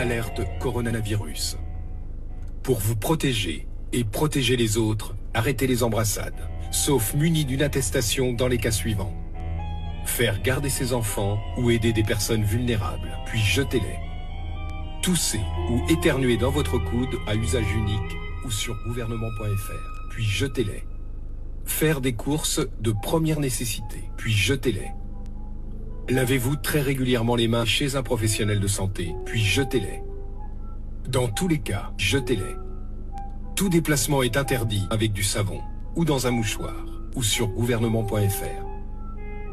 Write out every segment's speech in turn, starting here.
Alerte coronavirus. Pour vous protéger et protéger les autres, arrêtez les embrassades, sauf munis d'une attestation dans les cas suivants. Faire garder ses enfants ou aider des personnes vulnérables, puis jetez-les. Tousser ou éternuer dans votre coude à usage unique ou sur gouvernement.fr, puis jetez-les. Faire des courses de première nécessité, puis jetez-les. Lavez-vous très régulièrement les mains chez un professionnel de santé, puis jetez-les. Dans tous les cas, jetez-les. Tout déplacement est interdit avec du savon, ou dans un mouchoir, ou sur gouvernement.fr.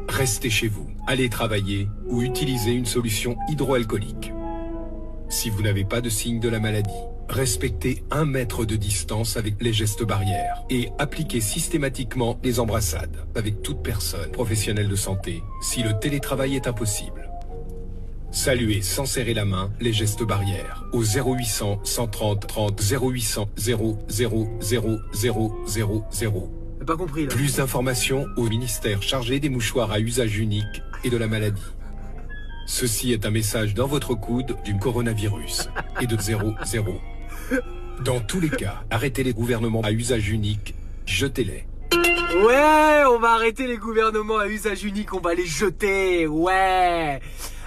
Restez chez vous, allez travailler, ou utilisez une solution hydroalcoolique. Si vous n'avez pas de signe de la maladie, respectez 1 mètre de distance avec les gestes barrières et appliquez systématiquement les embrassades avec toute personne professionnelle de santé si le télétravail est impossible. Saluez sans serrer la main les gestes barrières au 0800 130 30 0800 000 000. Pas compris là. Plus d'informations au ministère chargé des mouchoirs à usage unique et de la maladie. Ceci est un message dans votre coude du coronavirus et de 00. Dans tous les cas, arrêtez les gouvernements à usage unique, jetez-les. Ouais, on va arrêter les gouvernements à usage unique, on va les jeter, ouais.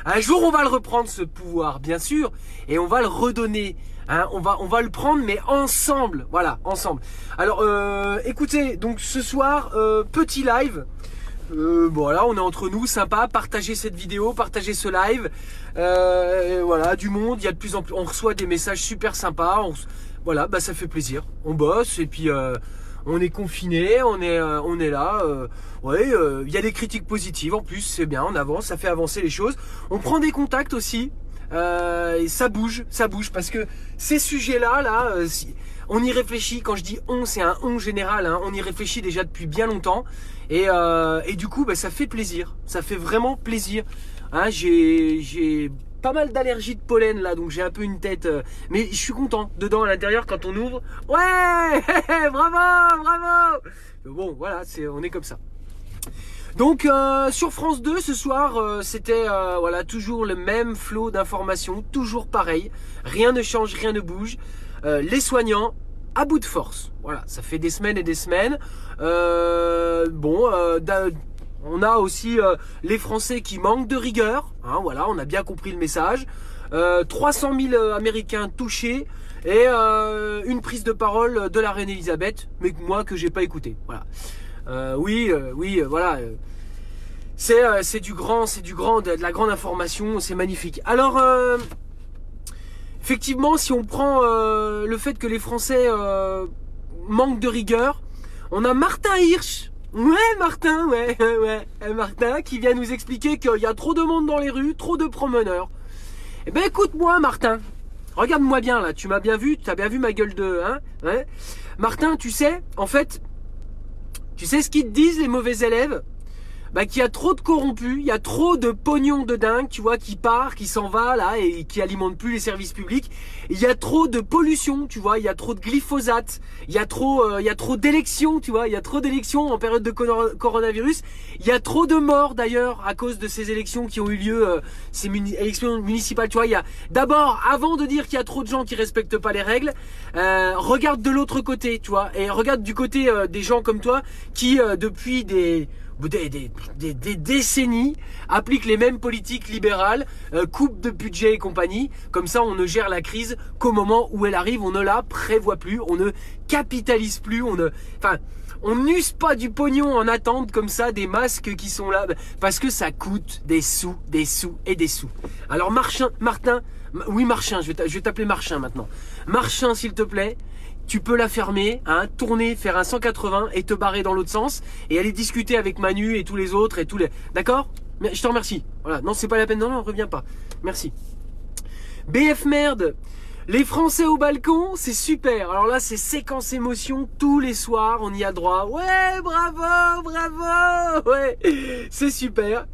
Un jour, on va le reprendre ce pouvoir, bien sûr, et on va le redonner. Hein, on va le prendre, mais ensemble, voilà, ensemble. Alors, écoutez, donc ce soir, petit live. Voilà, on est entre nous, sympa, partagez cette vidéo, partagez ce live, voilà, du monde, il y a de plus en plus, on reçoit des messages super sympas, voilà, bah ça fait plaisir, on bosse et puis on est confiné, on est là, ouais, il y a des critiques positives en plus, c'est bien, on avance, ça fait avancer les choses, on prend des contacts aussi, et ça bouge parce que ces sujets-là, on y réfléchit, quand je dis on, c'est un on général, hein, on y réfléchit déjà depuis bien longtemps. Et du coup, bah, ça fait plaisir, ça fait vraiment plaisir. Hein, j'ai pas mal d'allergies de pollen là, donc j'ai un peu une tête, mais je suis content. Dedans, à l'intérieur, quand on ouvre, ouais, bravo. Bon, voilà, on est comme ça. Donc sur France 2 ce soir, c'était voilà, toujours le même flot d'informations, toujours pareil. Rien ne change, rien ne bouge. Les soignants à bout de force. Voilà, ça fait des semaines et des semaines. On a aussi les Français qui manquent de rigueur. Hein, voilà, on a bien compris le message. 300 000 Américains touchés et une prise de parole de la reine Elisabeth, mais moi que j'ai pas écouté. Voilà. Voilà. C'est de la grande information, c'est magnifique. Alors, effectivement, si on prend le fait que les Français manquent de rigueur, on a Martin Hirsch. Martin qui vient nous expliquer qu'il y a trop de monde dans les rues, trop de promeneurs. Eh ben écoute-moi Martin, regarde-moi bien là, tu m'as bien vu, tu as bien vu ma gueule de... Hein, ouais. Martin, tu sais, en fait, tu sais ce qu'ils te disent les mauvais élèves? Bah, qu'il y a trop de corrompus, il y a trop de pognon de dingue, tu vois, qui part, qui s'en va là et qui alimente plus les services publics. Il y a trop de pollution, tu vois, il y a trop de glyphosate, il y a trop d'élections, tu vois, il y a trop d'élections en période de coronavirus. Il y a trop de morts d'ailleurs à cause de ces élections qui ont eu lieu, ces élections municipales, tu vois. Il y a d'abord, avant de dire qu'il y a trop de gens qui respectent pas les règles, regarde de l'autre côté, tu vois, et regarde du côté des gens comme toi qui depuis des décennies appliquent les mêmes politiques libérales, coupe de budget et compagnie. Comme ça, on ne gère la crise qu'au moment où elle arrive. On ne la prévoit plus, on ne capitalise plus, on n'use pas du pognon en attente comme ça, des masques qui sont là, parce que ça coûte des sous et des sous. Alors Martin, je vais t'appeler Martin maintenant. Martin, s'il te plaît. Tu peux la fermer, hein, tourner, faire un 180 et te barrer dans l'autre sens et aller discuter avec Manu et tous les autres et tous les... D'accord? Je te remercie. Voilà. Non, c'est pas la peine. Non, reviens pas. Merci. BF merde. Les Français au balcon, c'est super. Alors là, c'est séquence émotion tous les soirs. On y a droit. Ouais, bravo. Ouais, c'est super.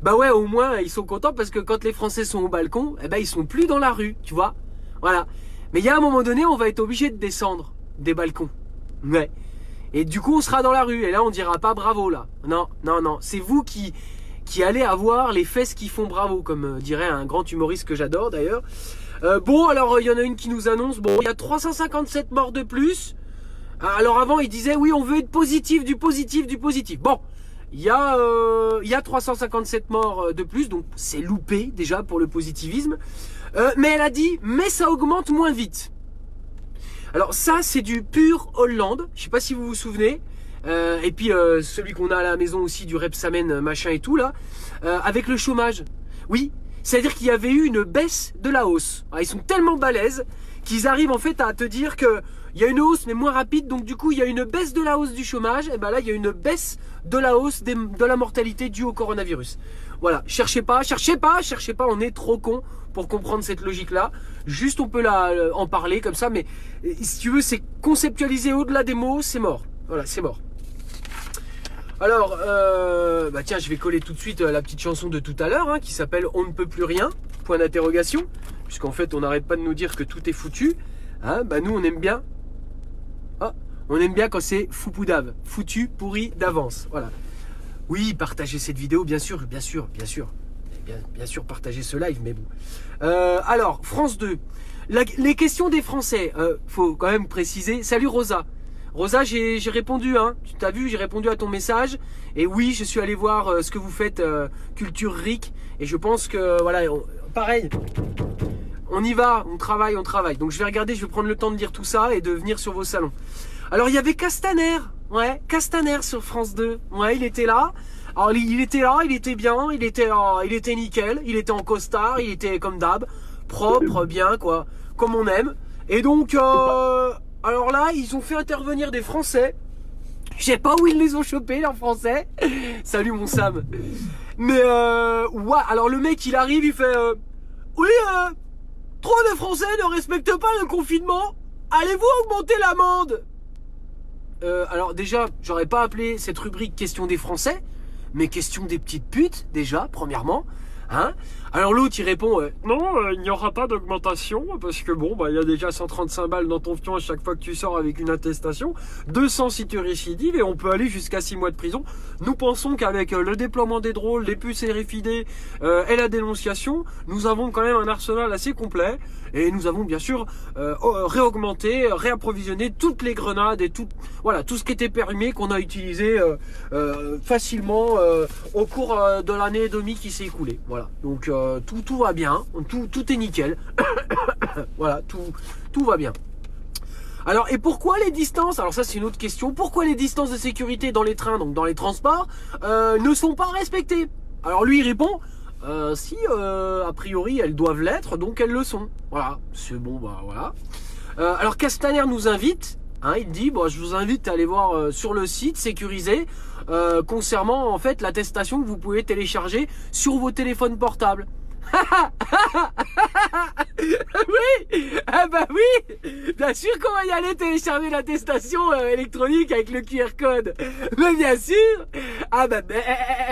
Bah ouais, au moins, ils sont contents parce que quand les Français sont au balcon, eh ben, ils sont plus dans la rue, tu vois. Voilà. Mais il y a un moment donné, on va être obligé de descendre des balcons. Ouais. Et du coup, on sera dans la rue. Et là, on dira pas bravo, là. Non. C'est vous qui allez avoir les fesses qui font bravo, comme dirait un grand humoriste que j'adore, d'ailleurs. Bon, alors il y en a une qui nous annonce, bon, il y a 357 morts de plus. Alors avant, il disait, oui, on veut être positif, du positif, du positif. Bon, il y a 357 morts de plus, donc c'est loupé déjà pour le positivisme. Mais elle a dit, mais ça augmente moins vite. Alors ça, c'est du pur Hollande. Je sais pas si vous vous souvenez. Et puis celui qu'on a à la maison aussi, du Repsamen machin et tout là, avec le chômage. Oui, c'est-à-dire qu'il y avait eu une baisse de la hausse. Alors, ils sont tellement balèzes qu'ils arrivent en fait à te dire que il y a une hausse mais moins rapide, donc du coup il y a une baisse de la hausse du chômage, et ben là il y a une baisse de la hausse de la mortalité due au coronavirus. Voilà, cherchez pas, on est trop con pour comprendre cette logique-là. Juste on peut en parler comme ça, mais si tu veux, c'est conceptualisé au-delà des mots, c'est mort. Voilà, c'est mort. Alors, bah tiens, je vais coller tout de suite la petite chanson de tout à l'heure, hein, qui s'appelle « On ne peut plus rien », point d'interrogation, puisqu'en fait on n'arrête pas de nous dire que tout est foutu. Hein, bah nous on aime bien. Ah, on aime bien quand c'est foupoudave, foutu, pourri d'avance. Voilà. Oui, partagez cette vidéo, bien sûr, bien sûr, bien sûr. Bien sûr, partagez ce live, mais bon. Alors, France 2. Les questions des Français. Faut quand même préciser. Salut Rosa. Rosa, j'ai répondu, hein. Tu t'as vu, j'ai répondu à ton message. Et oui, je suis allé voir ce que vous faites, Culture RIC. Et je pense que, voilà, pareil. On y va, on travaille. Donc je vais regarder, je vais prendre le temps de dire tout ça et de venir sur vos salons. Alors il y avait Castaner, ouais, Castaner sur France 2. Ouais, il était là. Alors il était là, il était bien, il était nickel, il était en costard, il était comme d'hab, propre, bien quoi, comme on aime. Et donc alors là, ils ont fait intervenir des Français. Je sais pas où ils les ont chopés, leurs Français. Salut mon Sam. Mais ouais, alors le mec il arrive, il fait oui, trop de Français ne respectent pas le confinement. Allez-vous augmenter l'amende? Alors déjà, j'aurais pas appelé cette rubrique question des Français, mais question des petites putes, déjà, premièrement. Hein? Alors l'autre il répond non, il n'y aura pas d'augmentation parce que bon, bah il y a déjà 135 balles dans ton fion à chaque fois que tu sors avec une attestation, 200 si tu récidives et on peut aller jusqu'à 6 mois de prison. Nous pensons qu'avec le déploiement des drones, les puces RFID et la dénonciation, nous avons quand même un arsenal assez complet et nous avons bien sûr réaugmenté, réapprovisionné toutes les grenades et tout ce qui était périmé qu'on a utilisé facilement au cours de l'année et demie qui s'est écoulée. Voilà, donc tout va bien, tout est nickel. Voilà, tout va bien. Alors, et pourquoi les distances, alors ça c'est une autre question, pourquoi les distances de sécurité dans les trains, donc dans les transports, ne sont pas respectées? Alors lui il répond, si a priori elles doivent l'être, donc elles le sont. Voilà, c'est bon, bah voilà. Alors Castaner nous invite, hein, il dit, bon, je vous invite à aller voir sur le site sécurisé concernant en fait l'attestation que vous pouvez télécharger sur vos téléphones portables. Oui, ah bah oui, bien sûr qu'on va y aller télécharger l'attestation électronique avec le QR code. Mais bien sûr, ah bah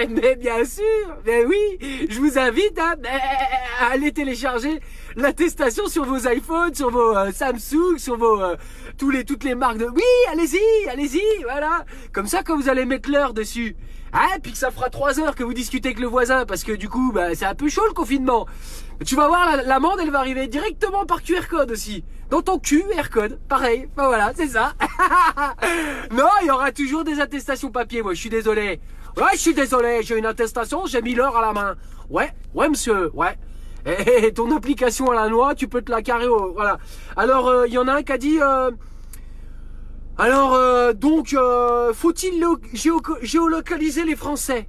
mais bien sûr, mais oui, je vous invite à aller télécharger l'attestation sur vos iPhones, sur vos Samsung, sur vos toutes les marques de. Oui, allez-y, voilà. Comme ça, quand vous allez mettre l'heure dessus. Ah, puis que ça fera 3 heures que vous discutez avec le voisin parce que du coup, bah, c'est un peu chaud le confinement. Tu vas voir, l'amende, elle va arriver directement par QR code aussi. Dans ton QR code, pareil. Bah voilà, c'est ça. Non, il y aura toujours des attestations papier. Moi, je suis désolé. Ouais, je suis désolé. J'ai une attestation, j'ai mis l'heure à la main. Ouais, monsieur, ouais. Et ton application à la noix, tu peux te la carrer au. Voilà. Alors, il y en a un qui a dit. Donc, faut-il géolocaliser les Français?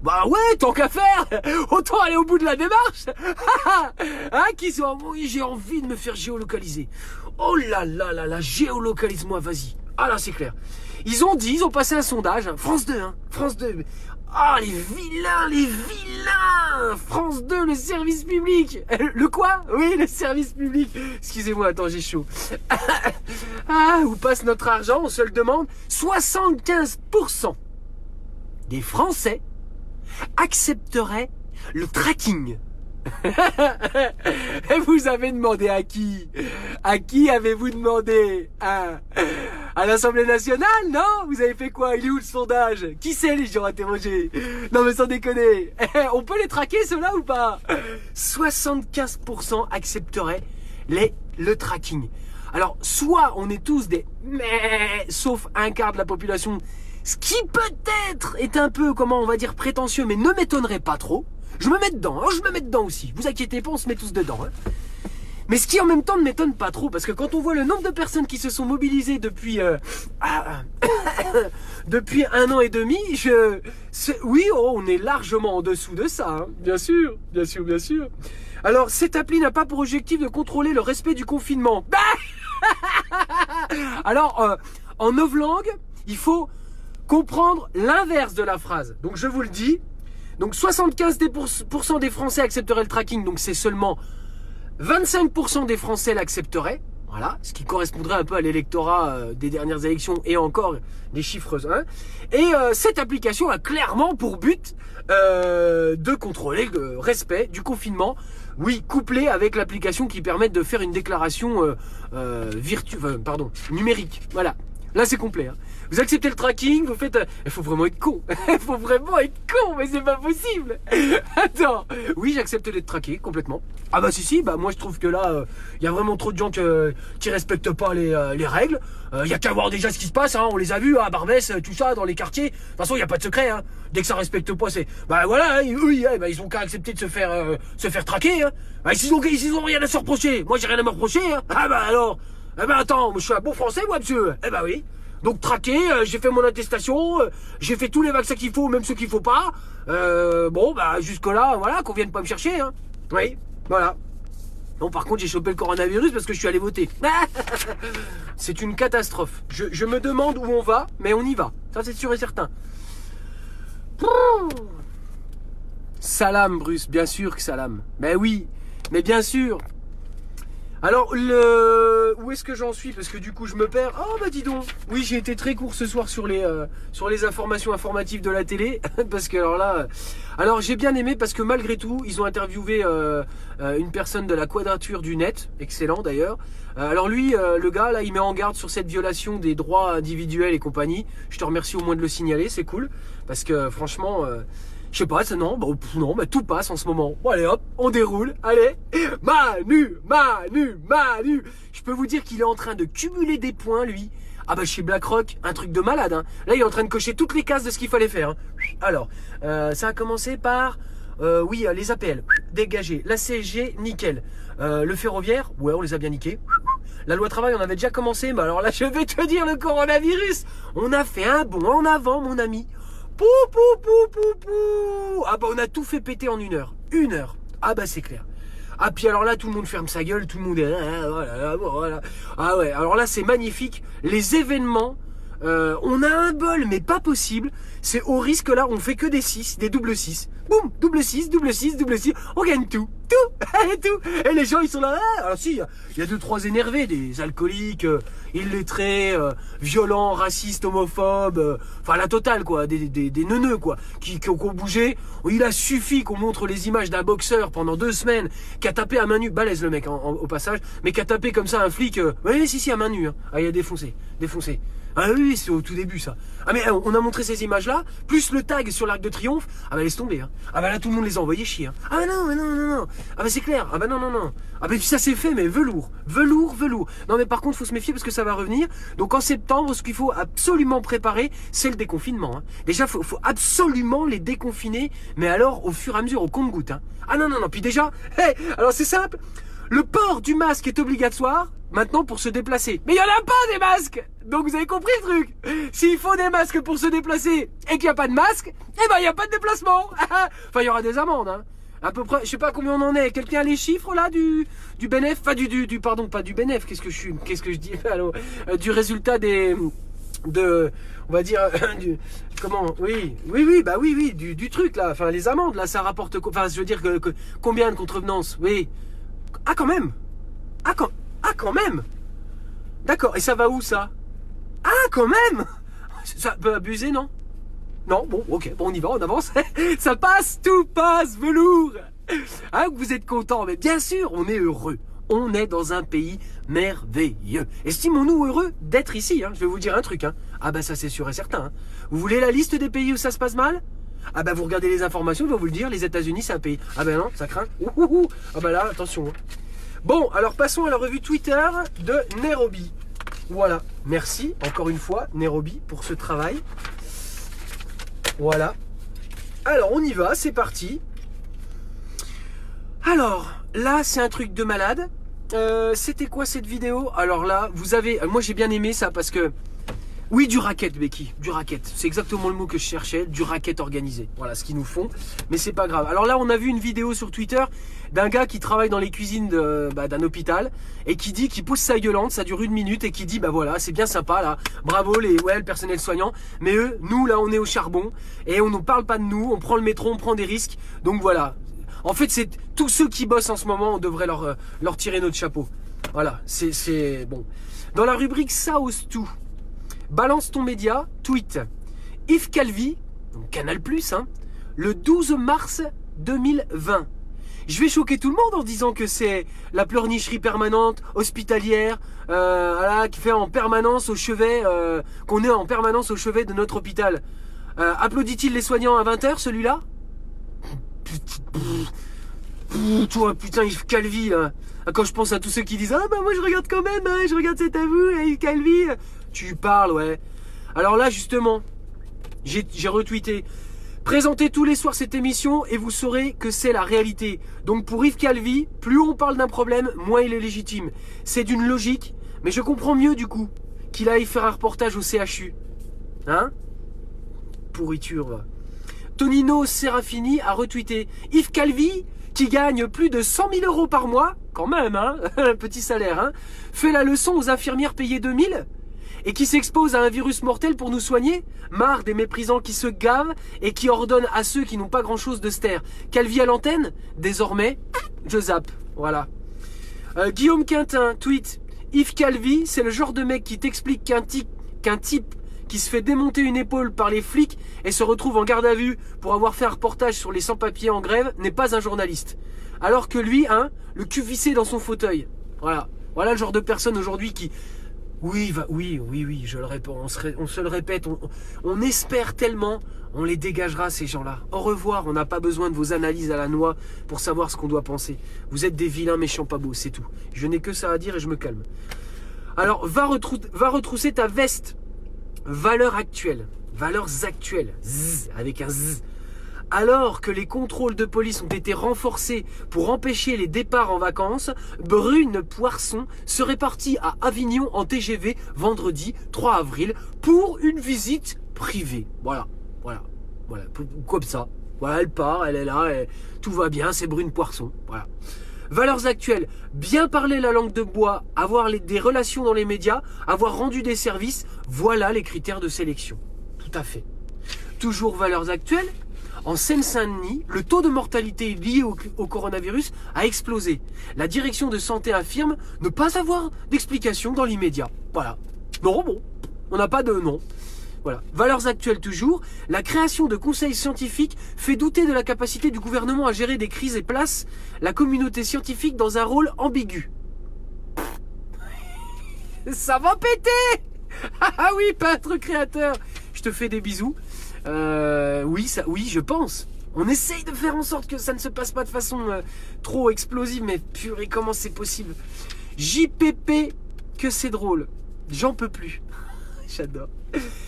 Bah ouais, tant qu'à faire, autant aller au bout de la démarche. Hein, qui sont, oui, j'ai envie de me faire géolocaliser. Oh là là là là, géolocalise-moi, vas-y. Ah là, c'est clair. Ils ont passé un sondage, hein, France 2, hein, France 2. Ah, les vilains. France 2, le service public. Le quoi? Oui, le service public. Excusez-moi, attends, j'ai chaud. Ah, où passe notre argent? On se le demande. 75% des Français accepteraient le tracking. Et vous avez demandé à qui? À qui avez-vous demandé? À l'Assemblée nationale, non? Vous avez fait quoi? Il est où le sondage? Qui c'est les gens interrogés? Non mais sans déconner. On peut les traquer ceux-là ou pas? 75% accepteraient le tracking. Alors, soit on est tous des sauf un quart de la population, ce qui peut-être est un peu, comment on va dire, prétentieux, mais ne m'étonnerait pas trop. Je me mets dedans, je me mets dedans aussi. Vous inquiétez pas, on se met tous dedans. Mais ce qui en même temps ne m'étonne pas trop, parce que quand on voit le nombre de personnes qui se sont mobilisées depuis depuis 1 an et demi, oui, on est largement en dessous de ça. Hein. Bien sûr, bien sûr, bien sûr. Alors, cette appli n'a pas pour objectif de contrôler le respect du confinement. Alors, en novlangue, il faut comprendre l'inverse de la phrase. Donc, je vous le dis. Donc 75% des Français accepteraient le tracking, donc c'est seulement 25% des Français l'accepteraient, voilà, ce qui correspondrait un peu à l'électorat des dernières élections et encore des chiffres. Hein. Et cette application a clairement pour but de contrôler le respect du confinement, oui, couplé avec l'application qui permet de faire une déclaration numérique, voilà. Là, c'est complet. Hein. Vous acceptez le tracking, vous faites... Il faut vraiment être con. Il faut vraiment être con, mais c'est pas possible. Attends. Oui, j'accepte d'être traqué, complètement. Ah bah si, bah moi je trouve que là, y a vraiment trop de gens qui respectent pas les règles. Y a qu'à voir déjà ce qui se passe, hein. On les a vus à Barbès, tout ça, dans les quartiers. De toute façon, y a pas de secret. Hein. Dès que ça respecte pas, c'est... Bah voilà, hein, eux, ils ont qu'à accepter de se faire traquer. Hein. Bah, ils ont rien à se reprocher. Moi, j'ai rien à me reprocher. Hein. Ah bah alors... Eh ben attends, je suis un bon français moi monsieur. Eh ben oui. Donc traqué, j'ai fait mon attestation, j'ai fait tous les vaccins qu'il faut, même ceux qu'il faut pas. Bon bah jusque là, voilà, qu'on vienne pas me chercher. Hein. Oui, voilà. Bon par contre j'ai chopé le coronavirus parce que je suis allé voter. C'est une catastrophe. Je me demande où on va, mais on y va. Ça c'est sûr et certain. Salam Bruce, bien sûr que salam. Ben oui, mais bien sûr. Alors, où est-ce que j'en suis? Parce que du coup, je me perds. Oh, bah dis donc. Oui, j'ai été très court ce soir sur les informations informatives de la télé. Parce que alors là... Alors, j'ai bien aimé parce que malgré tout, ils ont interviewé une personne de la Quadrature du Net. Excellent d'ailleurs. Alors lui, le gars, là, il met en garde sur cette violation des droits individuels et compagnie. Je te remercie au moins de le signaler, c'est cool. Parce que franchement... je sais pas, non, tout passe en ce moment. Bon, allez hop, on déroule, allez. Manu. Je peux vous dire qu'il est en train de cumuler des points, lui. Ah bah chez BlackRock, un truc de malade. Hein. Là, il est en train de cocher toutes les cases de ce qu'il fallait faire. Hein. Alors, ça a commencé par, oui, les APL, dégagé. La CSG, nickel. Le ferroviaire, ouais, on les a bien niqués. La loi travail, on avait déjà commencé. Mais alors là, je vais te dire, le coronavirus, on a fait un bond en avant, mon ami. Pou. Ah bah on a tout fait péter en 1 heure. 1 heure. Ah bah c'est clair. Ah puis alors là tout le monde ferme sa gueule, tout le monde est... voilà. Ah ouais, alors là c'est magnifique. Les événements, on a un bol mais pas possible. C'est au risque là, on fait que des 6, des double 6. Boum, double 6. On gagne tout. Et les gens ils sont là. Alors si, il y a 2-3 énervés, des alcooliques, illettrés, violents, racistes, homophobes, enfin la totale quoi, des neuneux quoi, qui ont bougé. Il a suffi qu'on montre les images d'un boxeur pendant 2 semaines qui a tapé à main nue, balèze le mec au passage, mais qui a tapé comme ça un flic, oui si à main nue. Hein. Ah il a défoncé. Ah oui, c'est au tout début ça. Ah mais on a montré ces images-là, plus le tag sur l'Arc de Triomphe. Ah bah laisse tomber. Hein. Ah bah là tout le monde les a envoyés chier. Hein. Ah bah non. Ah bah c'est clair. Ah bah non. Ah bah puis ça c'est fait mais velours. Non mais par contre faut se méfier parce que ça va revenir. Donc en septembre, ce qu'il faut absolument préparer, c'est le déconfinement. Hein. Déjà faut absolument les déconfiner, mais alors au fur et à mesure, au compte-gouttes. Hein. Ah non. Puis déjà, alors c'est simple. Le port du masque est obligatoire maintenant pour se déplacer. Mais il n'y en a pas des masques. Donc vous avez compris le truc. S'il faut des masques pour se déplacer et qu'il n'y a pas de masque, eh ben il n'y a pas de déplacement. Enfin il y aura des amendes. Hein. À peu près, je sais pas combien on en est. Quelqu'un a les chiffres là du bénéf, enfin pardon, pas du bénéf. Qu'est-ce que je dis alors, du résultat on va dire du truc là, enfin les amendes là, ça rapporte enfin je veux dire que combien de contrevenances. Oui. Ah quand même. Quand même. D'accord, et ça va où ça? Ah quand même. Ça peut abuser, non? Non, bon, ok, bon on y va, on avance. Ça passe, tout passe, velours. Hein, vous êtes content, mais bien sûr, on est heureux. On est dans un pays merveilleux. Estimons-nous heureux d'être ici. Je vais vous dire un truc. Ah bah ça c'est sûr et certain. Vous voulez la liste des pays où ça se passe mal? Ah bah vous regardez les informations, je vais vous le dire, les États-Unis c'est un pays. Ah bah non, ça craint. Ah bah là, attention. Bon, alors passons à la revue Twitter de Nairobi. Voilà, merci encore une fois Nairobi pour ce travail. Voilà. Alors on y va, c'est parti. Alors, là c'est un truc de malade. C'était quoi cette vidéo? Alors là, vous avez... Moi j'ai bien aimé ça parce que... Oui, du racket, Becky, du racket. C'est exactement le mot que je cherchais, du racket organisé. Voilà ce qu'ils nous font, mais c'est pas grave. Alors là, on a vu une vidéo sur Twitter d'un gars qui travaille dans les cuisines d'un hôpital et qui dit, qui pousse sa gueulante, ça dure 1 minute et qui dit, bah voilà, c'est bien sympa là, bravo le personnel soignant, mais eux, nous là, on est au charbon et on ne parle pas de nous, on prend le métro, on prend des risques, donc voilà. En fait, c'est tous ceux qui bossent en ce moment, on devrait leur tirer notre chapeau. Voilà, c'est bon. Dans la rubrique Ça ose tout. Balance ton média, tweet. Yves Calvi, donc Canal+, le 12 mars 2020. Je vais choquer tout le monde en disant que c'est la pleurnicherie permanente, hospitalière, qui fait en permanence au chevet, qu'on est en permanence au chevet de notre hôpital. Applaudit-il les soignants à 20h, celui-là? Toi, putain, Yves Calvi, là. Quand je pense à tous ceux qui disent « Ah bah moi je regarde quand même, je regarde cet avou, Yves Calvi », tu parles, ouais. Alors là, justement, j'ai retweeté. Présentez tous les soirs cette émission et vous saurez que c'est la réalité. Donc pour Yves Calvi, plus on parle d'un problème, moins il est légitime. C'est d'une logique, mais je comprends mieux du coup qu'il aille faire un reportage au CHU. Pourriture, va. Tonino Serafini a retweeté. Yves Calvi, qui gagne plus de 100 000 euros par mois, quand même, un petit salaire, fait la leçon aux infirmières payées 2000 et qui s'expose à un virus mortel pour nous soigner. Marre des méprisants qui se gavent et qui ordonnent à ceux qui n'ont pas grand-chose de se taire. Calvi à l'antenne? Désormais, je zappe. Voilà. Guillaume Quintin, tweet. Yves Calvi, c'est le genre de mec qui t'explique qu'un type qui se fait démonter une épaule par les flics et se retrouve en garde à vue pour avoir fait un reportage sur les sans-papiers en grève n'est pas un journaliste. Alors que lui, le cul vissé dans son fauteuil. Voilà. Voilà le genre de personne aujourd'hui qui... Oui, je le répète, on se le répète, on espère tellement, on les dégagera ces gens-là. Au revoir, on n'a pas besoin de vos analyses à la noix pour savoir ce qu'on doit penser. Vous êtes des vilains méchants pas beaux, c'est tout. Je n'ai que ça à dire et je me calme. Alors, va retrousser ta veste. Valeurs actuelles, zzz, avec un z. Alors que les contrôles de police ont été renforcés pour empêcher les départs en vacances, Brune Poisson serait partie à Avignon en TGV vendredi 3 avril pour une visite privée. Voilà, comme ça. Voilà, elle part, elle est là, tout va bien, c'est Brune Poisson. Voilà. Valeurs actuelles, bien parler la langue de bois, avoir des relations dans les médias, avoir rendu des services, voilà les critères de sélection. Tout à fait. Toujours valeurs actuelles. En Seine-Saint-Denis, le taux de mortalité lié au coronavirus a explosé. La direction de santé affirme ne pas avoir d'explication dans l'immédiat. Voilà. Non, bon, on n'a pas de nom. Voilà. Valeurs actuelles toujours. La création de conseils scientifiques fait douter de la capacité du gouvernement à gérer des crises et place la communauté scientifique dans un rôle ambigu. Ça va péter. Ah oui, peintre créateur. Je te fais des bisous. Oui, je pense. On essaye de faire en sorte que ça ne se passe pas de façon trop explosive, mais purée, comment c'est possible? JPP, que c'est drôle. J'en peux plus. J'adore.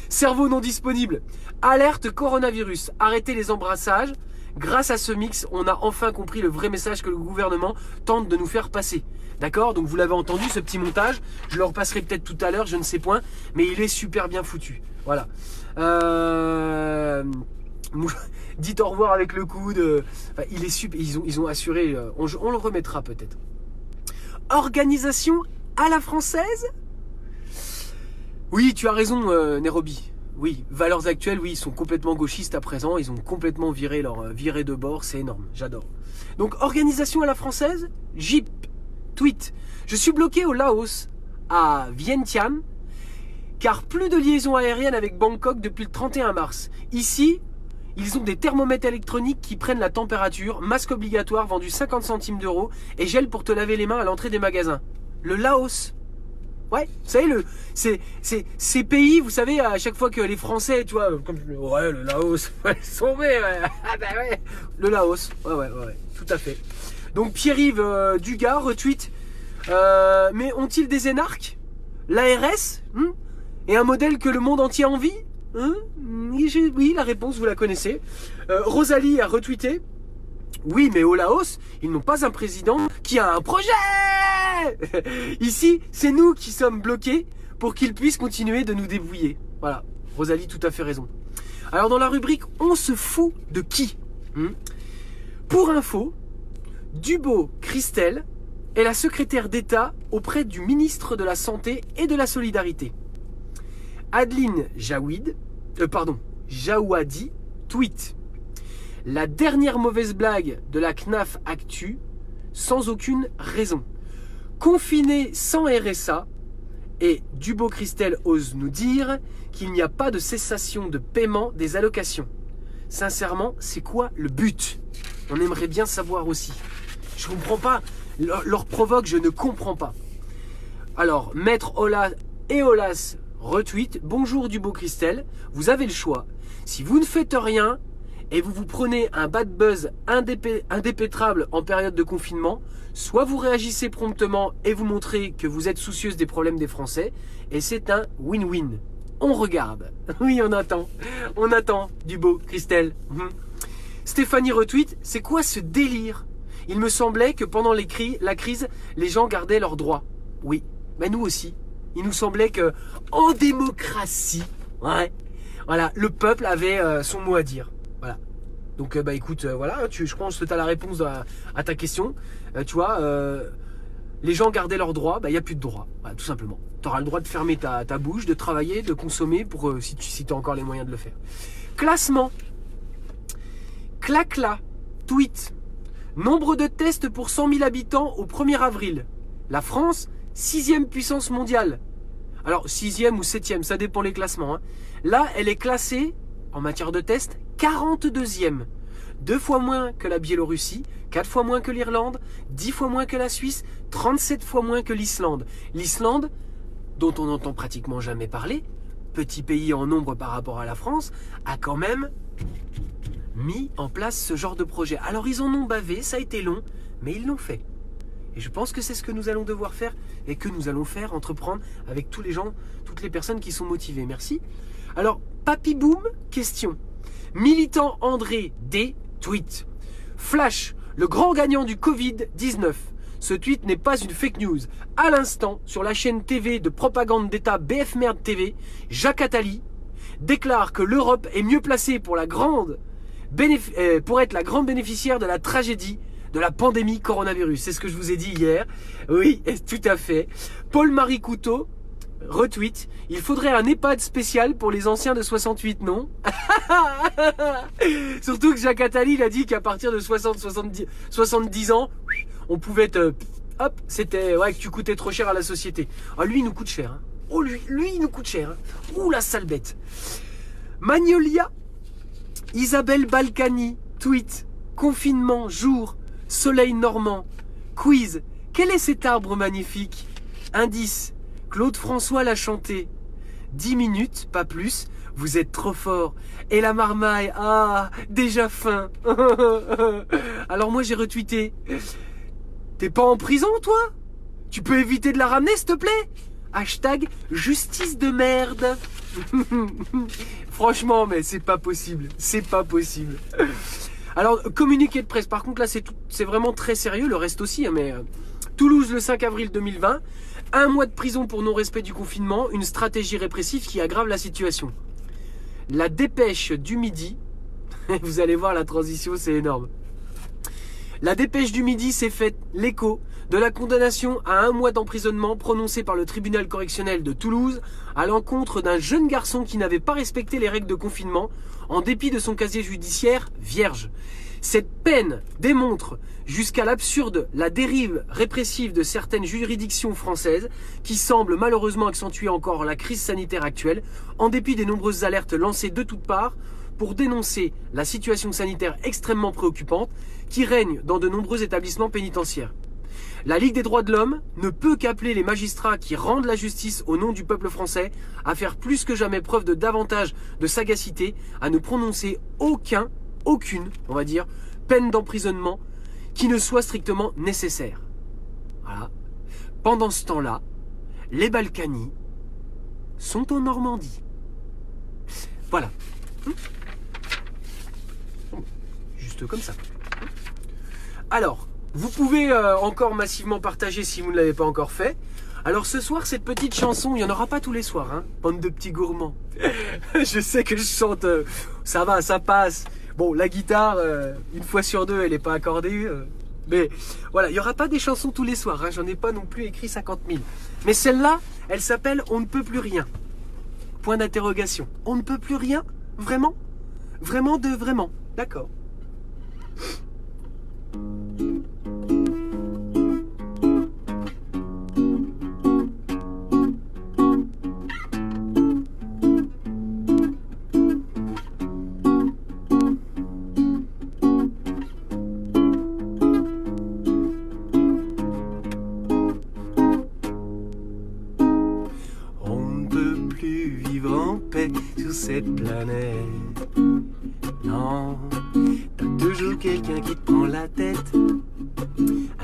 Cerveau non disponible. Alerte coronavirus. Arrêtez les embrassages. Grâce à ce mix, on a enfin compris le vrai message que le gouvernement tente de nous faire passer. D'accord? Donc vous l'avez entendu, ce petit montage. Je le repasserai peut-être tout à l'heure, je ne sais point. Mais il est super bien foutu. Voilà. Dites au revoir avec le coude. Enfin, il est super. Ils ont assuré. On le remettra peut-être. Organisation à la française? Oui, tu as raison, Nairobi. Oui, valeurs actuelles, oui, ils sont complètement gauchistes à présent. Ils ont complètement viré de bord. C'est énorme. J'adore. Donc, organisation à la française? JIP. Tweet. Je suis bloqué au Laos, à Vientiane, car plus de liaison aérienne avec Bangkok depuis le 31 mars. Ici, Ils ont des thermomètres électroniques qui prennent la température, masque obligatoire vendu 50 centimes d'euros et gel pour te laver les mains à l'entrée des magasins. Le Laos. Ouais, vous savez, ces pays, vous savez, à chaque fois que les Français, tu vois, comme ouais, le Laos, ouais, sauvé, ouais. Ah bah ouais, le Laos, ouais, tout à fait. Donc Pierre-Yves Dugas retweet, mais ont-ils des énarques, l'ARS, et un modèle que le monde entier envie, oui, la réponse, vous la connaissez. Rosalie a retweeté, oui, mais au Laos, ils n'ont pas un président qui a un projet. Ici, c'est nous qui sommes bloqués pour qu'ils puissent continuer de nous débrouiller. Voilà, Rosalie, tout à fait raison. Alors, dans la rubrique « On se fout de qui ?» Pour info, Dubos Christelle est la secrétaire d'État auprès du ministre de la Santé et de la Solidarité. Adeline Jaouadi tweet: la dernière mauvaise blague de la CNAF Actu, sans aucune raison. Confiné sans RSA, et Dubos Christelle ose nous dire qu'il n'y a pas de cessation de paiement des allocations. Sincèrement, c'est quoi le but? On aimerait bien savoir aussi. Je ne comprends pas. Leur provoque, je ne comprends pas. Alors, Maître Olas et Olas retweet: bonjour Dubos Christelle, vous avez le choix. Si vous ne faites rien et vous prenez un bad buzz indépétrable en période de confinement, soit vous réagissez promptement et vous montrez que vous êtes soucieuse des problèmes des Français, et c'est un win-win. On regarde. Oui, on attend. On attend, Dubos Christelle. Stéphanie retweet: c'est quoi ce délire? Il me semblait que pendant la crise, les gens gardaient leurs droits. Oui, mais nous aussi. Il nous semblait que en démocratie, ouais, voilà, le peuple avait son mot à dire. Voilà. Donc bah écoute, voilà, je pense que tu as la réponse à ta question. Tu vois, les gens gardaient leurs droits, bah il n'y a plus de droits, voilà, tout simplement. Tu auras le droit de fermer ta bouche, de travailler, de consommer pour si tu as encore les moyens de le faire. Classement. Clacla tweet: nombre de tests pour 100 000 habitants au 1er avril. La France, 6e puissance mondiale. Alors, 6e ou 7e, ça dépend les classements. Là, elle est classée, en matière de tests, 42e. 2 fois moins que la Biélorussie, 4 fois moins que l'Irlande, 10 fois moins que la Suisse, 37 fois moins que l'Islande. L'Islande, dont on n'entend pratiquement jamais parler, petit pays en nombre par rapport à la France, a quand même mis en place ce genre de projet. Alors, ils en ont bavé, ça a été long, mais ils l'ont fait. Et je pense que c'est ce que nous allons devoir faire et que nous allons faire, entreprendre avec tous les gens, toutes les personnes qui sont motivées. Merci. Alors, Papy Boom, question. Militant André D. tweet: Flash, le grand gagnant du Covid-19. Ce tweet n'est pas une fake news. À l'instant, sur la chaîne TV de propagande d'État BF Merde TV, Jacques Attali déclare que l'Europe est mieux placée pour être la grande bénéficiaire de la tragédie de la pandémie coronavirus. C'est ce que je vous ai dit hier. Oui, tout à fait. Paul-Marie Couteau retweet: il faudrait un EHPAD spécial pour les anciens de 68, non? Surtout que Jacques Attali, il a dit qu'à partir de 70 ans, on pouvait être... hop, c'était... ouais, que tu coûtais trop cher à la société. Ah, lui, il nous coûte cher. Hein. Oh, lui, il nous coûte cher. Hein. Ouh, la sale bête. Magnolia Isabelle Balkany tweet: confinement, jour, soleil normand, quiz, quel est cet arbre magnifique? Indice, Claude François l'a chanté. 10 minutes, pas plus, vous êtes trop fort. Et la marmaille, ah, déjà faim. Alors moi j'ai retweeté: t'es pas en prison toi? Tu peux éviter de la ramener s'il te plaît? Hashtag justice de merde. Franchement, mais c'est pas possible. C'est pas possible. Alors, communiqué de presse. Par contre, là, c'est vraiment très sérieux. Le reste aussi. Hein, mais Toulouse, le 5 avril 2020. 1 mois de prison pour non-respect du confinement. Une stratégie répressive qui aggrave la situation. La dépêche du midi. Vous allez voir la transition, c'est énorme. La dépêche du midi s'est faite l'écho de la condamnation à 1 mois d'emprisonnement prononcée par le tribunal correctionnel de Toulouse à l'encontre d'un jeune garçon qui n'avait pas respecté les règles de confinement en dépit de son casier judiciaire vierge. Cette peine démontre jusqu'à l'absurde la dérive répressive de certaines juridictions françaises qui semblent malheureusement accentuer encore la crise sanitaire actuelle en dépit des nombreuses alertes lancées de toutes parts pour dénoncer la situation sanitaire extrêmement préoccupante qui règne dans de nombreux établissements pénitentiaires. La Ligue des droits de l'homme ne peut qu'appeler les magistrats qui rendent la justice au nom du peuple français à faire plus que jamais preuve de davantage de sagacité, à ne prononcer aucune, on va dire, peine d'emprisonnement qui ne soit strictement nécessaire. Voilà. Pendant ce temps-là, les Balkany sont en Normandie. Voilà. Juste comme ça. Alors, vous pouvez encore massivement partager si vous ne l'avez pas encore fait. Alors ce soir, cette petite chanson, il n'y en aura pas tous les soirs, hein, bande de petits gourmands. Je sais que je chante, ça va, ça passe. Bon, la guitare, une fois sur deux, elle n'est pas accordée. Mais voilà, il n'y aura pas des chansons tous les soirs, hein, j'en ai pas non plus écrit 50 000. Mais celle-là, elle s'appelle « On ne peut plus rien ». Point d'interrogation. On ne peut plus rien? Vraiment? Vraiment de vraiment? D'accord. Sur cette planète, non, t'as toujours quelqu'un qui te prend la tête,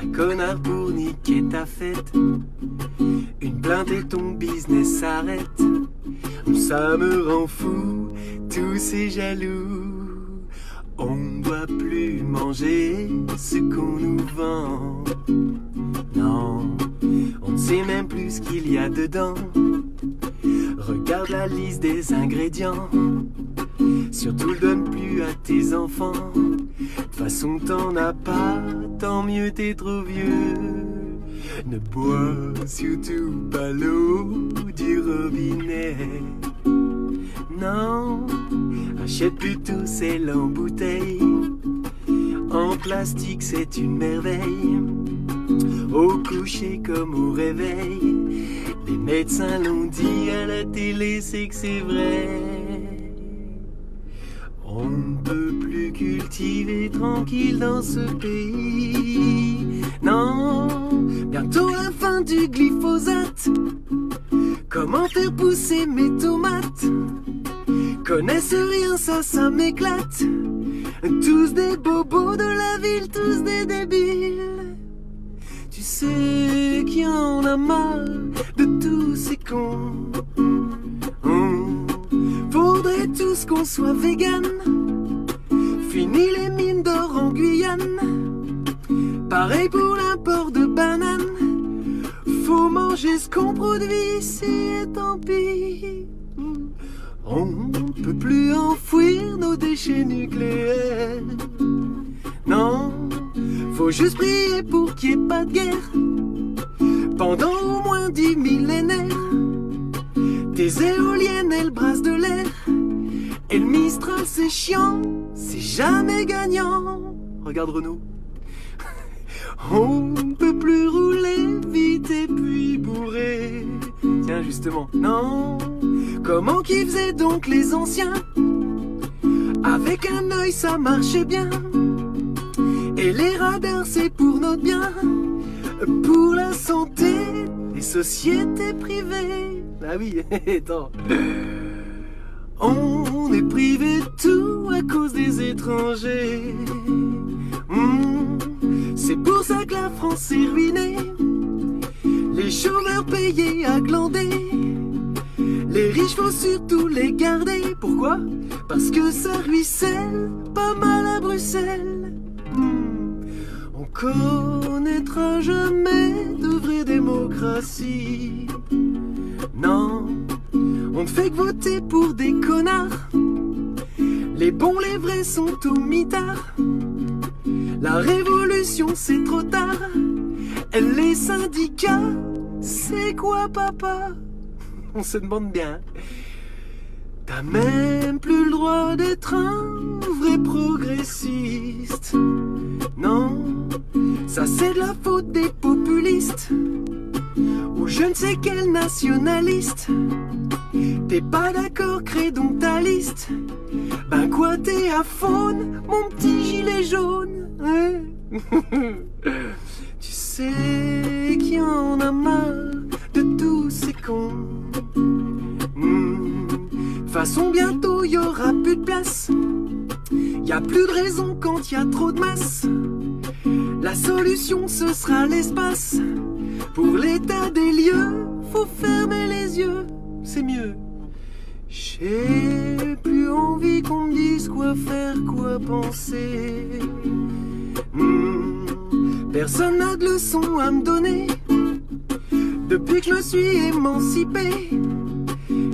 un connard pour niquer ta fête, une plainte et ton business s'arrête, ça me rend fou, tous ces jaloux, on ne doit plus manger ce qu'on nous vend, non, on ne sait même plus ce qu'il y a dedans. Regarde la liste des ingrédients. Surtout le donne plus à tes enfants. De toute façon t'en as pas, tant mieux t'es trop vieux. Ne bois surtout pas l'eau du robinet. Non, achète plutôt celle en bouteille. En plastique c'est une merveille. Au coucher comme au réveil. Les médecins l'ont dit à la télé, c'est que c'est vrai. On ne peut plus cultiver tranquille dans ce pays. Non, bientôt la fin du glyphosate. Comment faire pousser mes tomates? Connaissent rien, ça m'éclate. Tous des bobos de la ville, tous des débiles. Tu sais qu'il y en a marre de tous ces cons. Faudrait tous qu'on soit vegan. Fini les mines d'or en Guyane. Pareil pour l'import de bananes. Faut manger ce qu'on produit ici et tant pis. On ne peut plus enfouir nos déchets nucléaires. Non, faut juste prier pour qu'il n'y ait pas de guerre. Pendant au moins 10 millénaires. Tes éoliennes, elles brassent de l'air. Et le Mistral, c'est chiant, c'est jamais gagnant. Regarde Renaud. On ne peut plus rouler vite et puis bourré. Tiens, justement, non. Comment qu'ils faisaient donc les anciens? Avec un œil, ça marchait bien. Et les radars, c'est pour notre bien. Pour la santé des sociétés privées. Ah oui, attends. On est privé de tout à cause des étrangers. C'est pour ça que la France est ruinée. Les chômeurs payés à glander. Les riches faut surtout les garder. Pourquoi? Parce que ça ruisselle pas mal à Bruxelles. On connaîtra jamais de vraie démocratie. Non, on ne fait que voter pour des connards. Les bons, les vrais sont au mitard. La révolution c'est trop tard. Les syndicats, c'est quoi papa? On se demande bien. T'as même plus le droit d'être un vrai progressiste. Non, ça c'est de la faute des populistes. Ou je ne sais quel nationaliste. T'es pas d'accord, crée donc ta liste. Ben quoi t'es à faune, mon petit gilet jaune, hein? Tu sais qu'il y en a marre de tous ces cons. De façon bientôt y aura plus de place. Y a plus de raison quand y a trop de masse. La solution ce sera l'espace. Pour l'état des lieux, faut fermer les yeux, c'est mieux. J'ai plus envie qu'on me dise quoi faire, quoi penser. Personne n'a de leçon à me donner. Depuis que je me suis émancipé,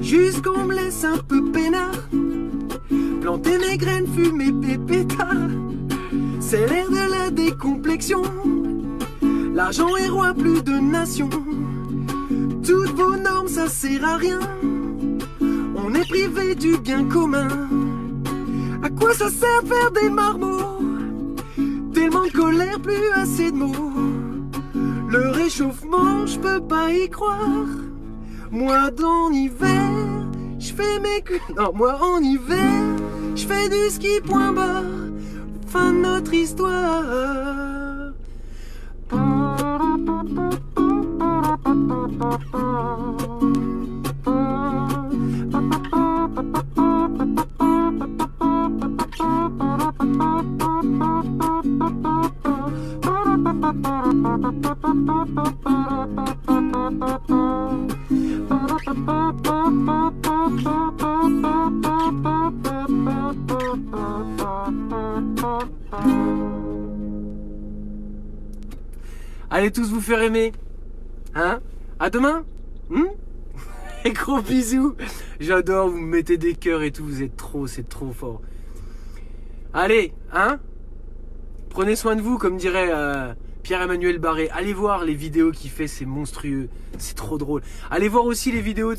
juste qu'on me laisse un peu peinard, planter mes graines, fumer pépétard. C'est l'ère de la décomplexion. L'argent est roi, plus de nations. Toutes vos normes, ça sert à rien. On est privé du bien commun. À quoi ça sert de faire des marmots? Tellement de colère, plus assez de mots. Le réchauffement, je peux pas y croire. Moi dans l'hiver, je fais mes non, moi en hiver, je fais du ski point barre. Fin de notre histoire. Allez tous vous faire aimer. Hein? À demain. Et gros bisous. J'adore, vous me mettez des cœurs et tout. Vous êtes trop, c'est trop fort. Allez, hein? Prenez soin de vous, comme dirait Pierre-Emmanuel Barré. Allez voir les vidéos qu'il fait, c'est monstrueux. C'est trop drôle. Allez voir aussi les vidéos